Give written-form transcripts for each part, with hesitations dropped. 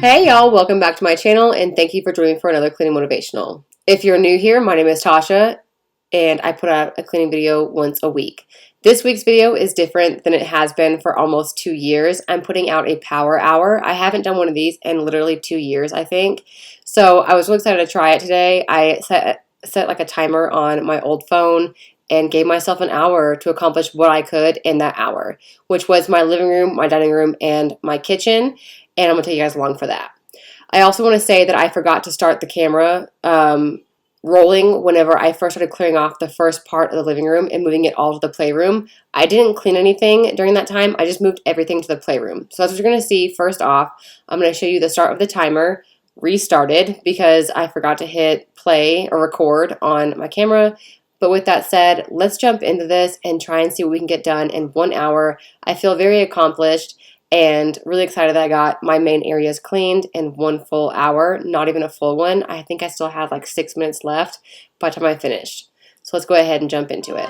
Hey y'all, welcome back to my channel and thank you for joining for another cleaning motivational. If you're new here, my name is Tasha and I put out a cleaning video once a week. This week's video is different than it has been for almost 2 years. I'm putting out a power hour. I haven't done one of these in literally 2 years, I think. So I was really excited to try it today. I set like a timer on my old phone and gave myself an hour to accomplish what I could in that hour, which was my living room, my dining room, and my kitchen. And I'm going to take you guys along for that. I also want to say that I forgot to start the camera rolling whenever I first started clearing off the first part of the living room and moving it all to the playroom. I didn't clean anything during that time. I just moved everything to the playroom. So that's what you're going to see. First off, I'm going to show you the start of the timer restarted because I forgot to hit play or record on my camera. But with that said, let's jump into this and try and see what we can get done in 1 hour. I feel very accomplished and really excited that I got my main areas cleaned in 1 full hour, not even a full one. I think I still have like 6 minutes left by the time I finished. So let's go ahead and jump into it.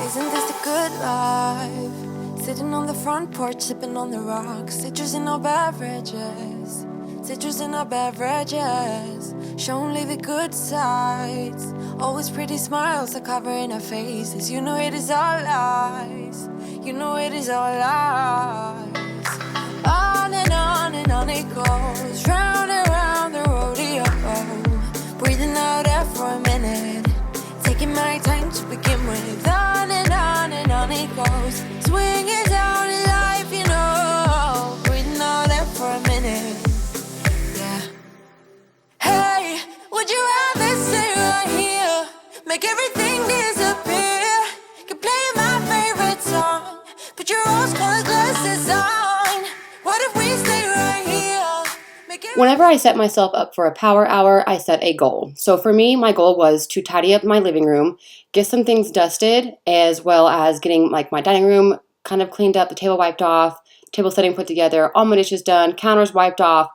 Isn't this a good life? Sitting on the front porch, sipping on the rocks, citrus in our beverages. Citrus in our beverages, show only the good sides. Always pretty smiles are covering our faces. You know it is all lies. You know it is all lies. On and on it goes, round and round the rodeo. Breathing out air for a minute, taking my time to begin with. On and on it goes, swinging down in life, you know. Breathing out air for a minute. Hey, would you rather stay right here? Make everything disappear. Could play my favorite song. Put your rose-colored glasses on. What if we stay right here? Whenever I set myself up for a power hour, I set a goal. So for me, my goal was to tidy up my living room, get some things dusted, as well as getting like my dining room kind of cleaned up, the table wiped off, table setting put together, all my dishes done, counters wiped off.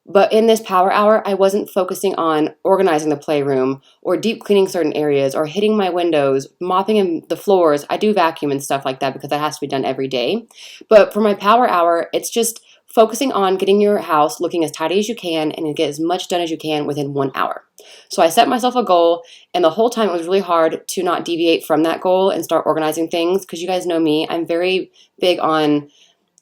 But in this power hour, I wasn't focusing on organizing the playroom or deep cleaning certain areas or hitting my windows, mopping the floors. I do vacuum and stuff like that because that has to be done every day. But for my power hour, it's just focusing on getting your house looking as tidy as you can and get as much done as you can within 1 hour. So I set myself a goal, and the whole time it was really hard to not deviate from that goal and start organizing things because you guys know me. I'm very big on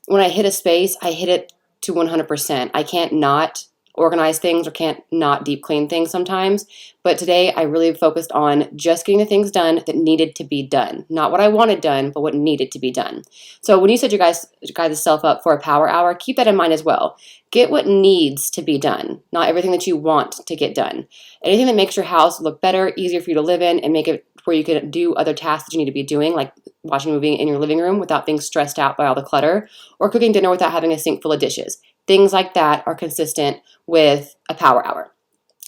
when I hit a space, I hit it to 100%. I can't not organize things or can't not deep clean things sometimes. But today I really focused on just getting the things done that needed to be done. Not what I wanted done, but what needed to be done. So when you set your guys' self up for a power hour, keep that in mind as well. Get what needs to be done, not everything that you want to get done. Anything that makes your house look better, easier for you to live in, and make it where you can do other tasks that you need to be doing, like watching a movie in your living room without being stressed out by all the clutter, or cooking dinner without having a sink full of dishes. Things like that are consistent with a power hour.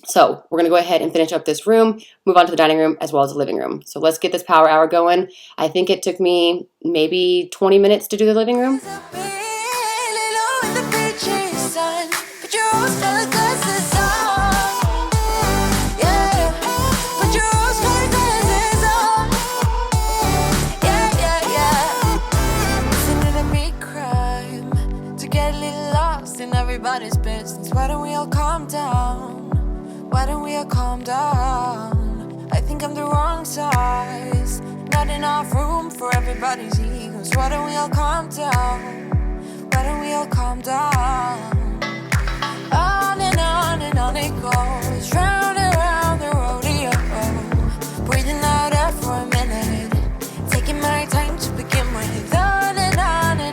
So we're going to go ahead and finish up this room, move on to the dining room as well as the living room. So let's get this power hour going. I think it took me maybe 20 minutes to do the living room. Everybody's business. Why don't we all calm down? Why don't we all calm down? I think I'm the wrong size. Not enough room for everybody's egos. Why don't we all calm down? Why don't we all calm down? On and on it goes, round and round the rodeo. Breathing out air for a minute, taking my time to begin with. On and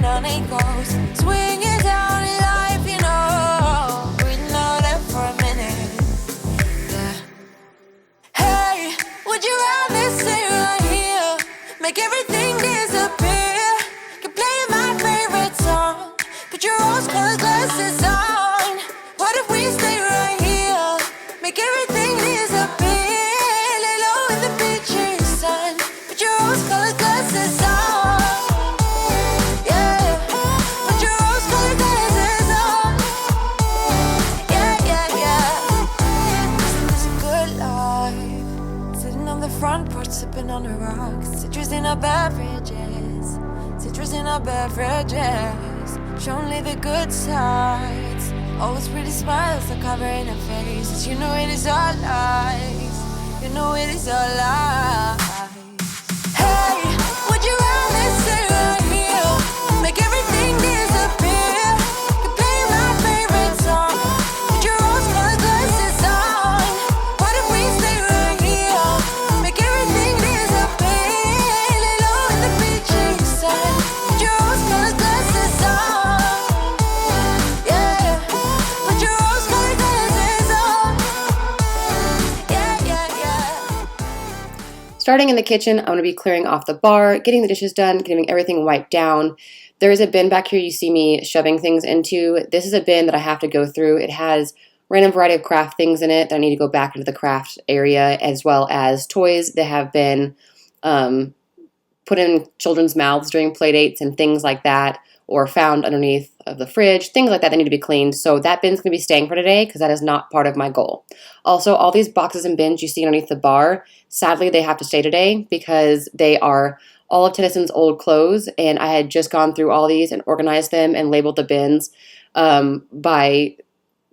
on it goes, swinging down in life, you know. Breathing out air for a minute, yeah. Hey, would you rather stay right here? Make everything disappear. Can play my favorite song. Put your rose-colored glasses on. What if we stay right here? Make everything disappear. Lay low in the beaches, sun. Put your rose-colored glasses on. Yeah, put your rose-colored glasses on. Yeah. Isn't this a good life? Sitting on the front porch, sipping on on the rocks. Citrus in our beverages, citrus in our beverages. Show only the good sides. Always pretty smiles are covering our faces. You know it is all lies. You know it is all lies. Hey, would you rather stay right here? Make everything disappear. You play my favorite song. Put your rose-colored glasses on. What if we stay right here? Make everything disappear. Lay low in the beaching sun. Put your rose-colored glasses on. Yeah, put your rose-colored glasses on. Yeah, yeah, yeah. Starting in the kitchen, I'm going to be clearing off the bar, getting the dishes done, getting everything wiped down. There is a bin back here you see me shoving things into. This is a bin that I have to go through. It has random variety of craft things in it that I need to go back into the craft area, as well as toys that have been put in children's mouths during play dates and things like that, or found underneath of the fridge, things like that need to be cleaned. So that bin's going to be staying for today because that is not part of my goal. Also, all these boxes and bins you see underneath the bar, sadly, they have to stay today because they are all of Tennyson's old clothes, and I had just gone through all these and organized them and labeled the bins by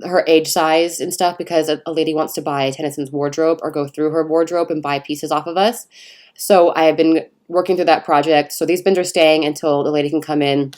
her age size and stuff because a lady wants to buy Tennyson's wardrobe or go through her wardrobe and buy pieces off of us. So I have been working through that project. So these bins are staying until the lady can come in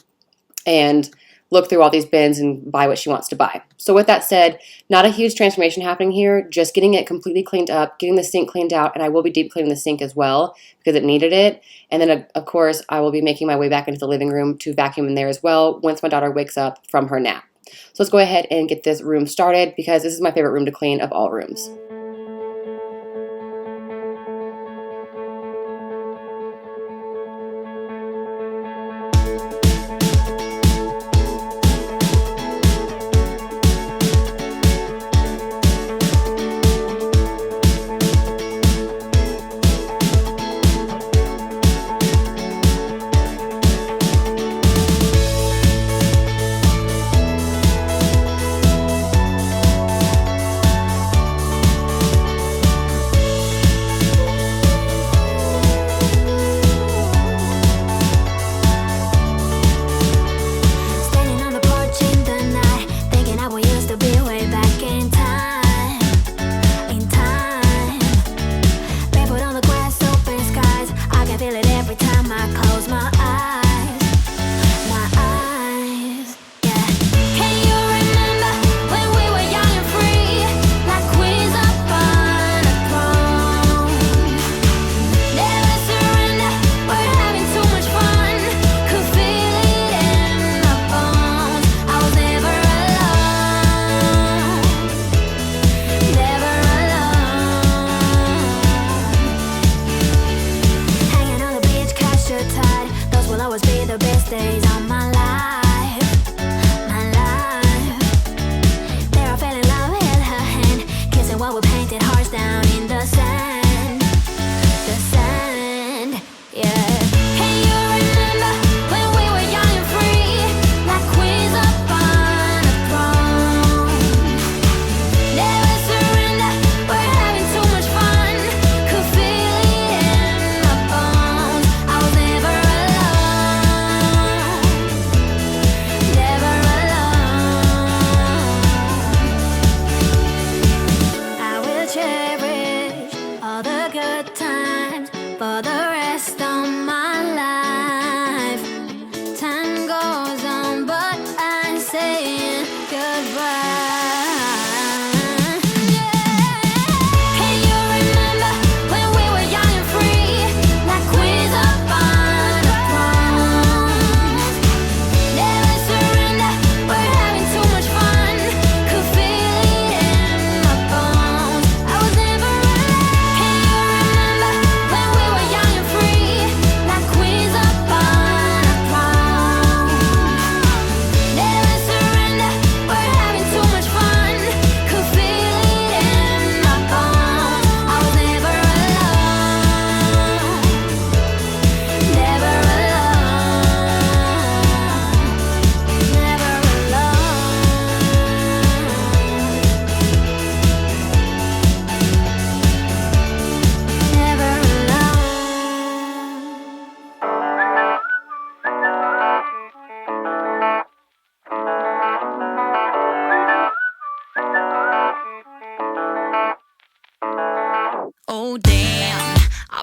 and look through all these bins and buy what she wants to buy. So with that said, not a huge transformation happening here, just getting it completely cleaned up, getting the sink cleaned out, and I will be deep cleaning the sink as well because it needed it. And then, of course, I will be making my way back into the living room to vacuum in there as well once my daughter wakes up from her nap. So let's go ahead and get this room started because this is my favorite room to clean of all rooms.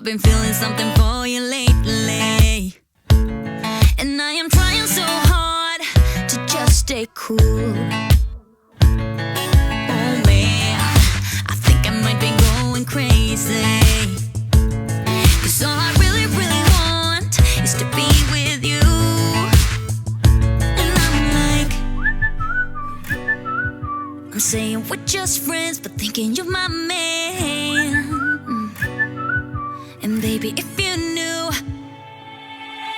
been feeling something for you lately, and I am trying so hard to just stay cool. Oh man, I think I might be going crazy, 'cause all I really, really want is to be with you. And I'm like, I'm saying we're just friends, but thinking you're my man. And baby, if you knew,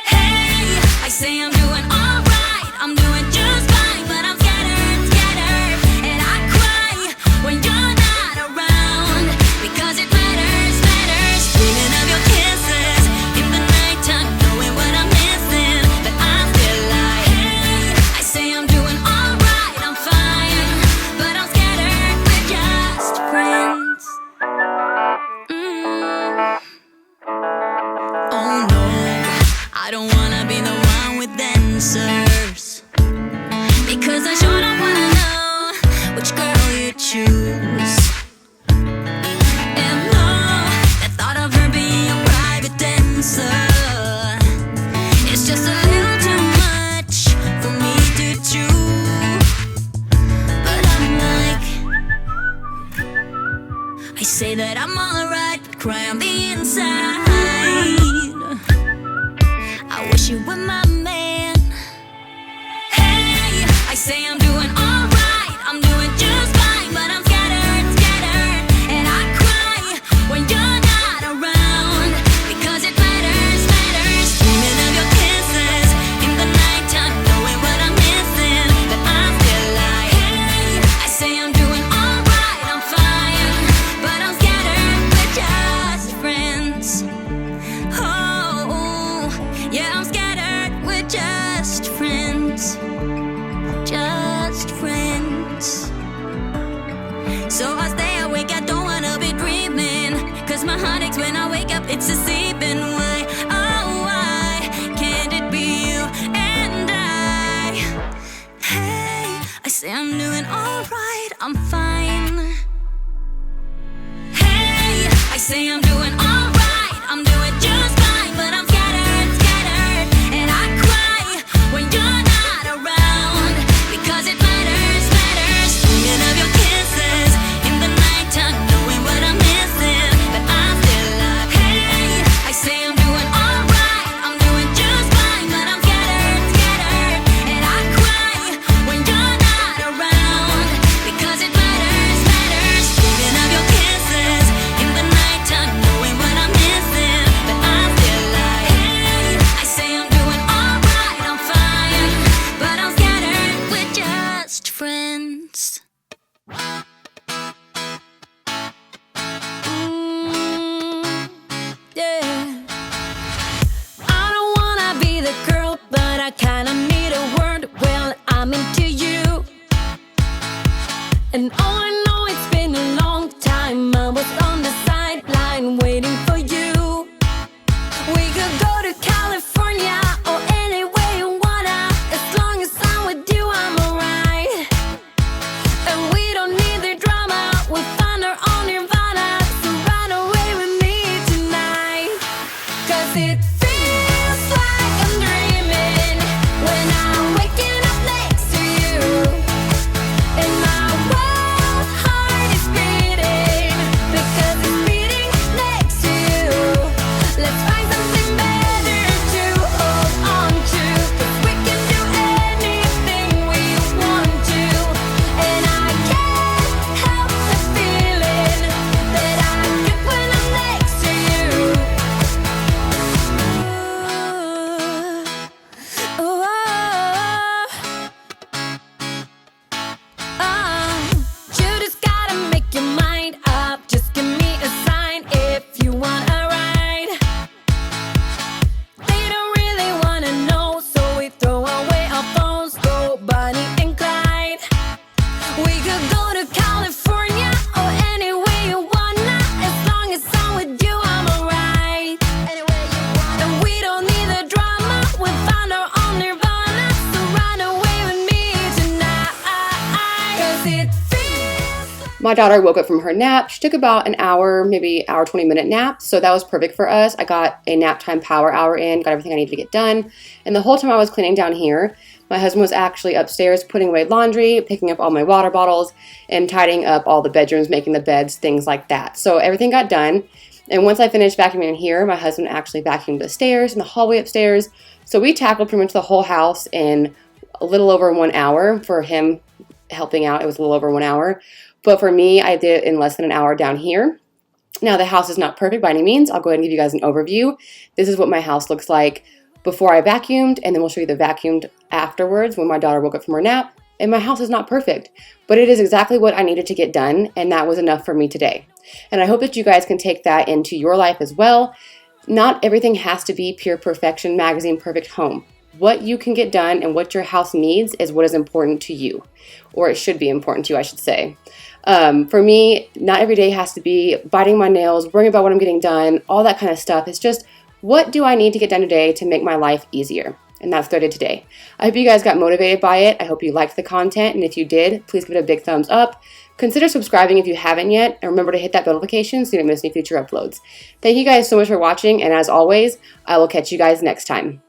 hey, I say I'm doing alright, I'm doing just fine, but I'm scattered, scattered, and I cry when you're not around, because it matters, matters. Dreaming of your kisses in the nighttime, knowing what I'm missing, but I'm still like, hey, I say I'm doing alright, I'm fine, but I'm scattered, we're just friends. Oh no, I don't wanna be the one with answers, because I sure don't wanna know which girl you choose. And no, the thought of her being a private dancer, it's just a little too much for me to chew. But I'm like, I say that I'm alright, but cry on the inside. I wish you were my man. Hey, I say I'm doing alright, I'm doing just fine, but I'm scattered, scattered, and I cry when you're not around, because it matters, matters. Dreaming of your kisses in the nighttime, knowing what I'm missing, but I'm still like, hey, I say I'm doing alright, I'm fine, but I'm scattered, we're just friends. Oh, yeah, I'm scattered, we're just friends. Just friends. So I stay awake, I don't wanna be dreaming, 'cause my heart aches when I wake up, it's deceiving. Why, oh why can't it be you and I? Hey, I say I'm doing alright, I'm fine. Hey, I say I'm doing alright, I'm doing just fine, but I'm scattered, scattered, and I cry when you're not around, because it matters, matters. Dreaming of your kisses in the nighttime, knowing what I'm missing, but I'm still like, hey, I say I'm doing alright, I'm doing just fine, but I'm scattered, scattered, and I cry when you're not around, because it matters, matters. Dreaming of your kisses in the nighttime, knowing what I'm missing, but I'm still like, hey, I say I'm doing alright, I'm fine, but I'm scattered, we're just friends. Yeah. I don't wanna be the girl, but I kinda need a word. Well, I'm into you, and oh, I know it's been a long time. I was on the sideline waiting for you. We could go to California or anywhere you wanna. As long as I'm with you, I'm alright. And we don't need the drama, we'll find our own nirvana. So run away with me tonight, 'cause it feels like I'm dreaming when I'm waking up next to you, and my wild heart is beating, because it's beating next to you. My daughter woke up from her nap. She took about an hour, maybe hour, 20-minute nap. So that was perfect for us. I got a nap time power hour in, got everything I needed to get done. And the whole time I was cleaning down here, my husband was actually upstairs putting away laundry, picking up all my water bottles, and tidying up all the bedrooms, making the beds, things like that. So everything got done. And once I finished vacuuming in here, my husband actually vacuumed the stairs and the hallway upstairs. So we tackled pretty much the whole house in a little over 1 hour. For him helping out, it was a little over 1 hour. But for me, I did it in less than an hour down here. Now, the house is not perfect by any means. I'll go ahead and give you guys an overview. This is what my house looks like before I vacuumed, and then we'll show you the vacuumed afterwards when my daughter woke up from her nap. And my house is not perfect, but it is exactly what I needed to get done, and that was enough for me today. And I hope that you guys can take that into your life as well. Not everything has to be Pure Perfection Magazine Perfect Home. What you can get done and what your house needs is what is important to you, or it should be important to you, I should say. For me, not every day has to be biting my nails, worrying about what I'm getting done, all that kind of stuff. It's just, what do I need to get done today to make my life easier? And that's what I did today. I hope you guys got motivated by it. I hope you liked the content. And if you did, please give it a big thumbs up. Consider subscribing if you haven't yet. And remember to hit that bell notification so you don't miss any future uploads. Thank you guys so much for watching. And as always, I will catch you guys next time.